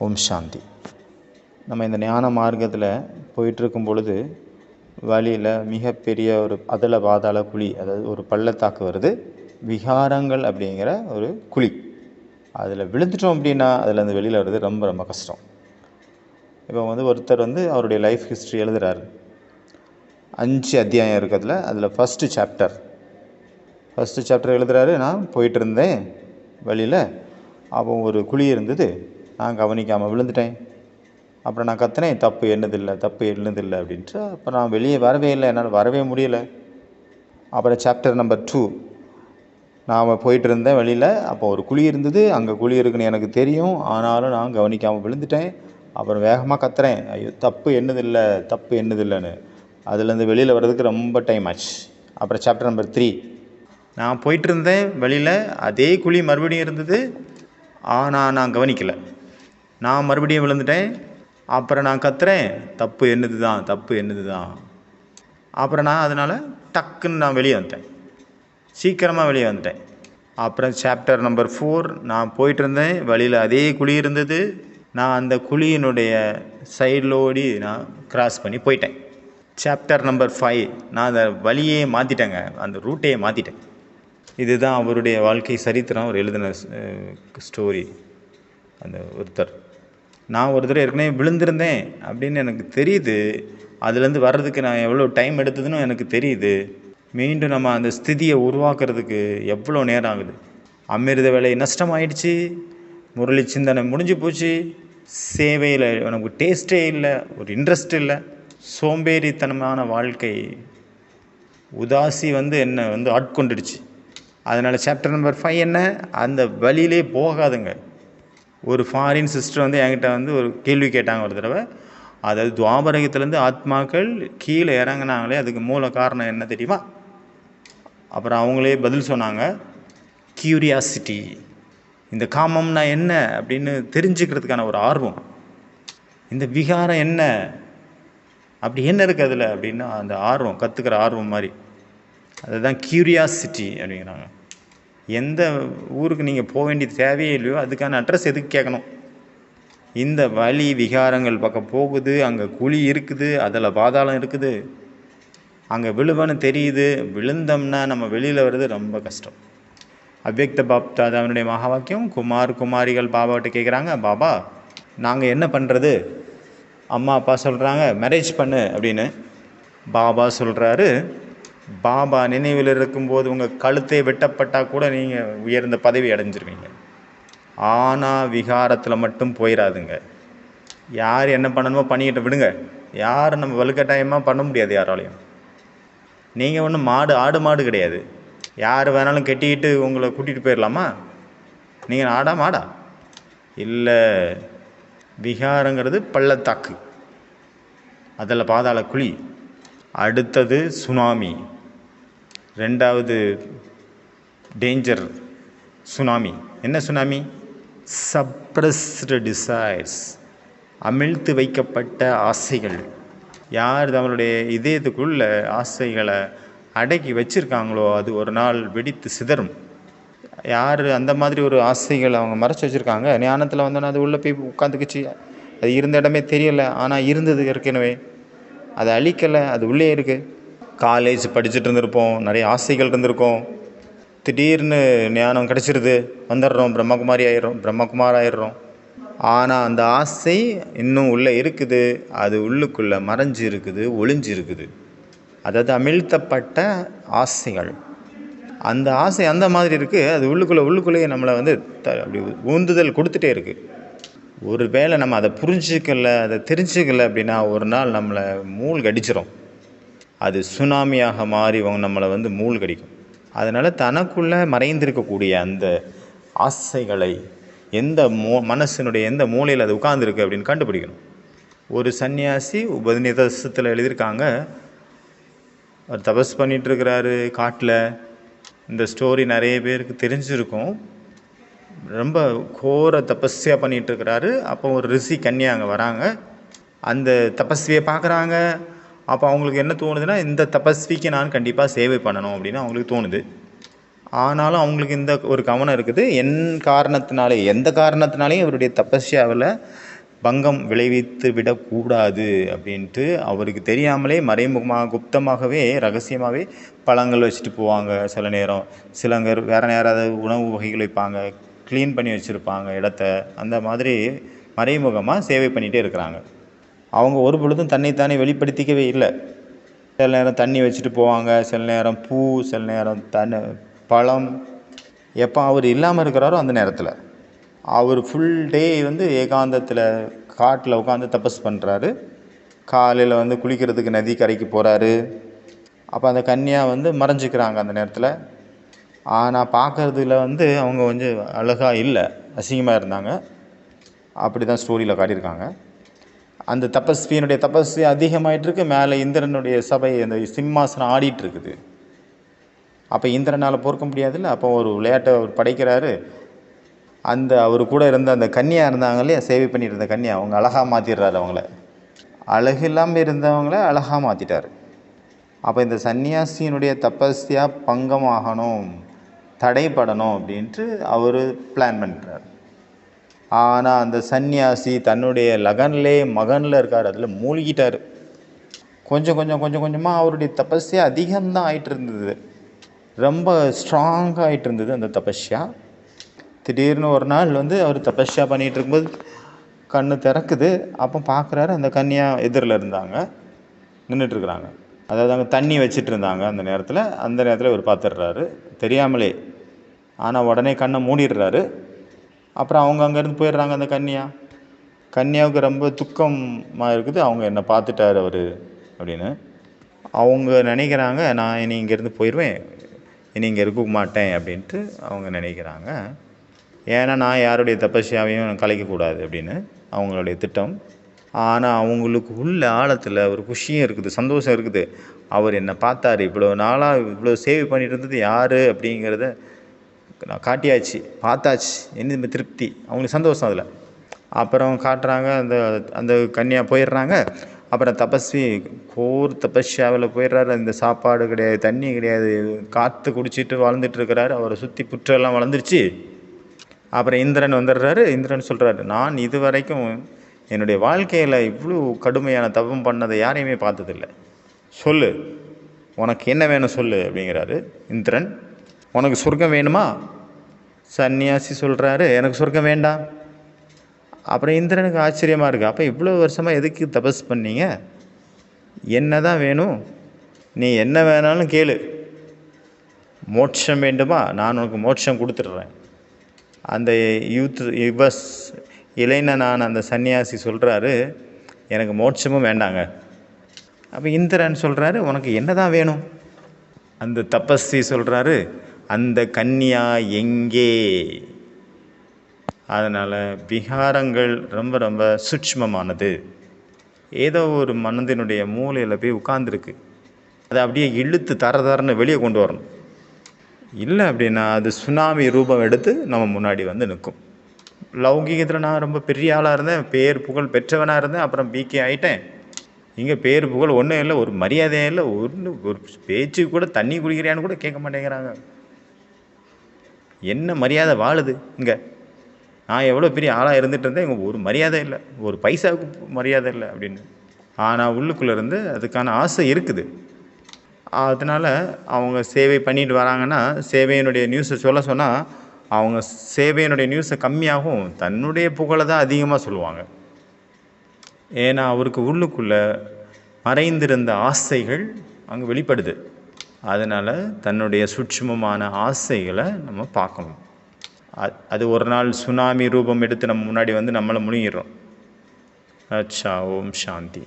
ஓம் சாந்தி. நம்ம இந்த ஞான மார்க்கத்தில் போயிட்டுருக்கும் பொழுது வழியில் மிகப்பெரிய ஒரு அதல பாதாள குழி, அதாவது ஒரு பள்ளத்தாக்கு வருது. விகாரங்கள் அப்படிங்கிற ஒரு குழி. அதில் விழுந்துட்டோம் அப்படின்னா அதுலேருந்து வெளியில் வர்றது ரொம்ப ரொம்ப கஷ்டம். இப்போ ஒருத்தர் அவருடைய லைஃப் ஹிஸ்ட்ரி எழுதுகிறாரு. 5 அத்தியாயம் இருக்கிறதுல அதில் ஃபஸ்ட்டு சாப்டர் எழுதுகிறாரு. நான் போயிட்டு இருந்தேன் வழியில், அப்போ ஒரு குழி இருந்தது, நான் கவனிக்காமல் விழுந்துட்டேன். அப்புறம் நான் கத்துனேன், தப்பு என்னதில்லை அப்படின்ட்டு. அப்புறம் நான் வெளியே வரவே இல்லை, என்னால் வரவே முடியலை. அப்புறம் சாப்டர் நம்பர் 2, நான் போயிட்டு இருந்தேன் வழியில், அப்போ ஒரு குழி இருந்தது, அங்கே குழி இருக்குன்னு எனக்கு தெரியும், ஆனாலும் நான் கவனிக்காமல் விழுந்துட்டேன். அப்புறம் வேகமாக கத்துறேன், ஐயோ தப்பு என்னதில்லைன்னு. அதுலேருந்து வெளியில் வர்றதுக்கு ரொம்ப டைம் ஆச்சு. அப்புறம் சாப்டர் நம்பர் 3, நான் போயிட்டு இருந்தேன் வழியில், அதே குழி மறுபடியும் இருந்தது, ஆனால் நான் கவனிக்கலை, நான் மறுபடியும் விழுந்துட்டேன். அப்புறம் நான் கத்துறேன், தப்பு என்னது தான். அப்புறம் நான் அதனால் டக்குன்னு நான் வெளியே வந்துட்டேன், சீக்கிரமாக வெளியே வந்துட்டேன். அப்புறம் சாப்டர் நம்பர் 4, நான் போயிட்டு இருந்தேன் வழியில், அதே குழி இருந்தது, நான் அந்த குழியினுடைய சைட்லோடி நான் கிராஸ் பண்ணி போயிட்டேன். சாப்டர் நம்பர் 5, நான் அந்த வழியே மாற்றிட்டேங்க, அந்த ரூட்டையே மாற்றிட்டேன். இதுதான் அவருடைய வாழ்க்கை சரித்திரம், அவர் எழுதின ஸ்டோரி. அந்த ஒருத்தர், நான் ஒரு தடவை ஏற்கனவே விழுந்திருந்தேன் அப்படின்னு எனக்கு தெரியுது, அதுலேருந்து வர்றதுக்கு நான் எவ்வளோ டைம் எடுத்ததுன்னு எனக்கு தெரியுது. மீண்டும் நம்ம அந்த ஸ்திதியை உருவாக்குறதுக்கு எவ்வளோ நேரம் ஆகுது. அமிர்த வேலை நஷ்டமாயிடுச்சு, முரளி சிந்தனை முடிஞ்சு போச்சு, சேவையில் நமக்கு டேஸ்ட்டே இல்லை, ஒரு இன்ட்ரெஸ்ட் இல்லை, சோம்பேறித்தனமான வாழ்க்கை, உதாசி என்னை ஆட்கொண்டுடுச்சு. அதனால் சாப்டர் நம்பர் 5 என்ன, அந்த வழியிலே போகாதுங்க. ஒரு ஃபாரின் சிஸ்டர் என்கிட்ட ஒரு கேள்வி கேட்டாங்க ஒரு தடவை. அதாவது துவாபரகத்துலேருந்து ஆத்மாக்கள் கீழே இறங்கினாங்களே, அதுக்கு மூல காரணம் என்ன தெரியுமா? அப்புறம் அவங்களே பதில் சொன்னாங்க, கியூரியாசிட்டி. இந்த காமம்னா என்ன அப்படின்னு தெரிஞ்சுக்கிறதுக்கான ஒரு ஆர்வம், இந்த விகாரம் என்ன, அப்படி என்ன இருக்குது அதில் அப்படின்னு அந்த ஆர்வம், கற்றுக்கிற ஆர்வம் மாதிரி, அதுதான் கியூரியாசிட்டி அப்படிங்கிறாங்க. எந்த ஊருக்கு நீங்கள் போக வேண்டியது தேவையே இல்லையோ அதுக்கான அட்ரஸ் எதுக்கு கேட்கணும்? இந்த வழி விகாரங்கள் பக்கம் போகுது, அங்கே குழி இருக்குது, அதில் பாதாளம் இருக்குது, அங்கே விழுவன்னு தெரியுது, விழுந்தோம்னா நம்ம வெளியில் வர்றது ரொம்ப கஷ்டம். அவ்யக்த பாப்தாதா அவனுடைய மகா வாக்கியம், குமாரிகள் பாபாட்ட கேட்குறாங்க, பாபா நாங்கள் என்ன பண்ணுறது? அம்மா அப்பா சொல்கிறாங்க மேரேஜ் பண்ணு அப்படின்னு. பாபா சொல்கிறாரு, பாபா நினைவில் இருக்கும்போது உங்கள் கழுத்தை வெட்டப்பட்டால் கூட நீங்கள் உயர்ந்த பதவி அடைஞ்சிருவீங்க. ஆனால் விகாரத்தில் மட்டும் போயிடாதுங்க. யார் என்ன பண்ணணுமோ பண்ணிக்கிட்ட விடுங்க. யாரும் நம்ம வலுக்கட்டாயமாக பண்ண முடியாது யாராலையும். நீங்கள் ஒன்றும் ஆடு மாடு கிடையாது. யார் வேணாலும் கெட்டிக்கிட்டு உங்களை கூட்டிகிட்டு போயிடலாமா? நீங்கள் ஆடா மாடா இல்லை. விகாரங்கிறது பள்ளத்தாக்கு, அதில் பாதாள குழி. அடுத்தது சுனாமி, 2வது டேஞ்சர் சுனாமி. என்ன சுனாமி? சப்ரஸ்டு டிசைர்ஸ், அமிழ்த்து வைக்கப்பட்ட ஆசைகள். யார் நம்மளுடைய இதயத்துக்குள்ள ஆசைகளை அடக்கி வச்சுருக்காங்களோ அது ஒரு நாள் வெடித்து சிதறும். யார் அந்த மாதிரி ஒரு ஆசைகளை அவங்க மறைச்சி வச்சுருக்காங்க, ஞானத்தில் வந்தோன்னா அது உள்ளே போய் உட்காந்துக்குச்சு. அது இருந்த இடமே தெரியலை, ஆனால் இருந்தது ஏற்கனவே, அதை அழிக்கலை, அது உள்ளே இருக்குது. காலேஜ் படிச்சுட்டு இருந்திருப்போம், நிறைய ஆசைகள் இருந்திருக்கும், திடீர்னு ஞானம் கிடச்சிருது, வந்துடுறோம், பிரம்மகுமார் ஆயிடுறோம். ஆனால் அந்த ஆசை இன்னும் உள்ளே இருக்குது, அது உள்ளுக்குள்ளே மறைஞ்சு இருக்குது, ஒளிஞ்சு இருக்குது. அதாவது அமிழ்த்தப்பட்ட ஆசைகள். அந்த ஆசை அந்த மாதிரி இருக்குது, அது உள்ளுக்குள்ளேயே நம்மளை அப்படி ஊந்துதல் கொடுத்துட்டே இருக்குது. ஒரு வேளை நம்ம அதை புரிஞ்சிக்கல, அதை தெரிஞ்சுக்கல அப்படின்னா ஒரு நாள் நம்மளை மூழ்கடிச்சிடும். அது சுனாமியாக மாறி நம்மளை மூழ்கடிக்கும். அதனால் தனக்குள்ளே மறைந்திருக்கக்கூடிய அந்த ஆசைகளை எந்த மனசினுடைய எந்த மூலையில் அது உட்கார்ந்துருக்கு அப்படின்னு கண்டுபிடிக்கணும். ஒரு சன்னியாசி உபநிதத்தில் எழுதியிருக்காங்க, அவர் தபஸ் பண்ணிகிட்ருக்கிறாரு காட்டில். இந்த ஸ்டோரி நிறைய பேருக்கு தெரிஞ்சிருக்கும். ரொம்ப கோர தபஸ்யாக பண்ணிகிட்ருக்கிறாரு. அப்போ ஒரு ரிஷி கன்யா அங்கே வராங்க, அந்த தபஸ்வியை பார்க்குறாங்க. அப்போ அவங்களுக்கு என்ன தோணுதுன்னா, இந்த தபஸ்விக்கு நான் கண்டிப்பாக சேவை பண்ணணும் அப்படின்னு அவங்களுக்கு தோணுது. ஆனாலும் அவங்களுக்கு இந்த ஒரு கவனம் இருக்குது, எந்த காரணத்தினாலேயும் இவருடைய தபஸ்யாவில் பங்கம் விளைவித்து விடக்கூடாது அப்படின்ட்டு அவருக்கு தெரியாமலே மறைமுகமாக குப்தமாகவே ரகசியமாகவே பழங்கள் வச்சுட்டு போவாங்க. சில நேரம் சிலங்கர் வேறு நேரம் உணவு வகைகள் வைப்பாங்க, க்ளீன் பண்ணி வச்சுருப்பாங்க இடத்த. அந்த மாதிரி மறைமுகமாக சேவை பண்ணிகிட்டே இருக்கிறாங்க. அவங்க ஒரு பொழுதும் தன்னைத்தானே வெளிப்படுத்திக்கவே இல்லை. சில நேரம் தண்ணி வச்சுட்டு போவாங்க, சில நேரம் பூ, சில நேரம் பழம். எப்போ அவர் இல்லாமல் இருக்கிறாரோ அந்த நேரத்தில் அவர் ஃபுல் டே ஏகாந்தத்தில் காட்டில் உட்காந்து தபஸ் பண்ணுறாரு. காலையில் குளிக்கிறதுக்கு நதி கரைக்கு போகிறாரு. அப்போ அந்த கன்யா மறைஞ்சிக்கிறாங்க அந்த நேரத்தில். ஆனால் பார்க்குறதுல அவங்க கொஞ்சம் அழகாக இல்லை, அசிங்கமாக இருந்தாங்க. அப்படி தான் ஸ்டோரியில் காட்டியிருக்காங்க. அந்த தபஸ்வியினுடைய தபஸ் அதிகமாகிட்டுருக்கு. மேலே இந்திரனுடைய சபை அந்த சிம்மாசனம் ஆடிட்டுருக்குது. அப்போ இந்திரனால் பொறுக்க முடியாதுல்ல. அப்போ ஒரு விளையாட்டை அவர் படைக்கிறாரு. அவர் கூட இருந்த அந்த கன்யா இருந்தாங்க இல்லையா, சேவை பண்ணிட்டு இருந்த கன்யா, அவங்க அழகாக மாற்றிடுறாரு. அவங்கள அழகு இல்லாமல் இருந்தவங்கள அழகாக மாற்றிட்டார். அப்போ இந்த சன்னியாசியினுடைய தபஸ்யா பங்கமாகணும், தடைப்படணும் அப்படின்ட்டு அவர் பிளான் பண்ணுறார். ஆனால் அந்த சன்னியாசி தன்னுடைய மகனில் இருக்கார், அதில் மூழ்கிட்டார். கொஞ்சம் கொஞ்சமாக அவருடைய தபஸ்யா அதிகம்தான் ஆகிட்டு இருந்தது, ரொம்ப ஸ்ட்ராங்காக ஆகிட்டு இருந்தது அந்த தபஸ்யா. திடீர்னு ஒரு நாள் அவர் தபஸ்யா பண்ணிகிட்டு இருக்கும்போது கண்ணு திறக்குது. அப்போ பார்க்குறாரு, அந்த கன்யா எதிரில் இருந்தாங்க, நின்றுட்டுருக்குறாங்க. அதாவது அங்கே தண்ணி வச்சிட்டு இருந்தாங்க அந்த நேரத்தில் இவர் பார்த்துடுறாரு தெரியாமலே. ஆனால் உடனே கண்ணை மூடிடுறாரு. அப்புறம் அவங்க அங்கேருந்து போயிடுறாங்க. அந்த கன்யாவுக்கு ரொம்ப துக்கமாக இருக்குது. அவங்க என்னை பார்த்துட்டார் அவர் அப்படின்னு அவங்க நினைக்கிறாங்க. நான் இனி இங்கேருந்து போயிடுவேன், இனி இங்கே இருக்க மாட்டேன் அப்படின்ட்டு அவங்க நினைக்கிறாங்க. ஏன்னா நான் யாருடைய தபஸ்யாவையும் கலைக்கக்கூடாது அப்படின்னு அவங்களுடைய திட்டம். ஆனால் அவங்களுக்கு உள்ள ஆழத்தில் ஒரு குஷியும் இருக்குது, சந்தோஷம் இருக்குது. அவர் என்னை பார்த்தாரு, இவ்வளோ நாளாக இவ்வளோ சேவை பண்ணிட்டு இருந்தது யார் அப்படிங்கிறத நான் காட்டியாச்சு, பார்த்தாச்சு, என்ன திருப்தி, அவங்களுக்கு சந்தோஷம் அதில். அப்புறம் காட்டுறாங்க, அந்த கன்யா போயிடுறாங்க. அப்புறம் தபஸ்வி தபஸ்யாவில் போயிடுறாரு. அந்த சாப்பாடு கிடையாது, தண்ணி கிடையாது, காற்று குடிச்சிட்டு வாழ்ந்துட்டு இருக்கிறாரு. அவரை சுற்றி புற்றெல்லாம் வளர்ந்துருச்சு. அப்புறம் இந்திரன் வந்துடுறாரு. இந்திரன் சொல்கிறாரு, நான் இது வரைக்கும் என்னுடைய வாழ்க்கையில் இவ்வளோ கடுமையான தவம் பண்ணதை யாரையுமே பார்த்ததில்லை, சொல்லு உனக்கு என்ன வேணும் சொல்லு அப்படிங்கிறாரு இந்திரன். உனக்கு சொர்க்கம் வேணுமா? சன்னியாசி சொல்கிறாரு, எனக்கு சொர்க்கம் வேண்டாம். அப்புறம் இந்திரனுக்கு ஆச்சரியமாக இருக்குது, அப்போ இவ்வளோ வருஷமாக எதுக்கு தபஸ் பண்ணீங்க, என்ன தான் வேணும், நீ என்ன வேணாலும் கேளு, மோட்சம் வேண்டுமா, நான் உனக்கு மோட்சம் கொடுத்துட்றேன். அந்த இளைஞனான அந்த சன்னியாசி சொல்கிறாரு, எனக்கு மோட்சமும் வேண்டாங்க. அப்போ இந்திரன் சொல்கிறாரு, உனக்கு என்ன தான் வேணும்? அந்த தபஸ்வி சொல்கிறாரு, அந்த கன்யா எங்கே? அதனால் விகாரங்கள் ரொம்ப ரொம்ப சூட்சமமானது. ஏதோ ஒரு மனதினுடைய மூலையில் போய் உட்கார்ந்துருக்கு, அதை அப்படியே இழுத்து தரன்னு வெளியே கொண்டு வரணும். இல்லை அப்படின்னா அது சுனாமி ரூபம் எடுத்து நம்ம முன்னாடி நிற்கும். லௌகீகத்தில் நான் ரொம்ப பெரிய ஆளாக இருந்தேன், பேர் புகழ் பெற்றவனாக இருந்தேன், அப்புறம் பிகே ஆகிட்டேன். இங்கே பேர் புகழ் ஒன்றும் இல்லை, ஒரு மரியாதையும் இல்லை, ஒரு பேச்சுக்கு கூட தண்ணி குடிக்கிறியான்னு கூட கேட்க மாட்டேங்கிறாங்க. என்ன மரியாதை வாழுது இங்கே? நான் எவ்வளோ பெரிய ஆளாக இருந்துகிட்டு இருந்தேன், இங்கே ஒரு மரியாதை இல்லை, ஒரு பைசாவுக்கு மரியாதை இல்லை அப்படின்னு. ஆனால் உள்ளுக்குள்ளேருந்து அதுக்கான ஆசை இருக்குது. அதனால் அவங்க சேவை பண்ணிட்டு வராங்கன்னா, சேவையினுடைய நியூஸை சொன்னால் அவங்க சேவையினுடைய நியூஸை கம்மியாகும், தன்னுடைய புகழை தான் அதிகமாக சொல்லுவாங்க. ஏன்னா அவருக்கு உள்ளுக்குள்ளே மறைந்திருந்த ஆசைகள் அங்கே வெளிப்படுது. அதனால் தன்னுடைய சூட்சுமமான ஆசைகளை நம்ம பார்க்கணும். அது ஒரு நாள் சுனாமி ரூபம் எடுத்து நம்ம முன்னாடி நம்மளை முழுங்கிடுறோம். அச்சா, ஓம் சாந்தி.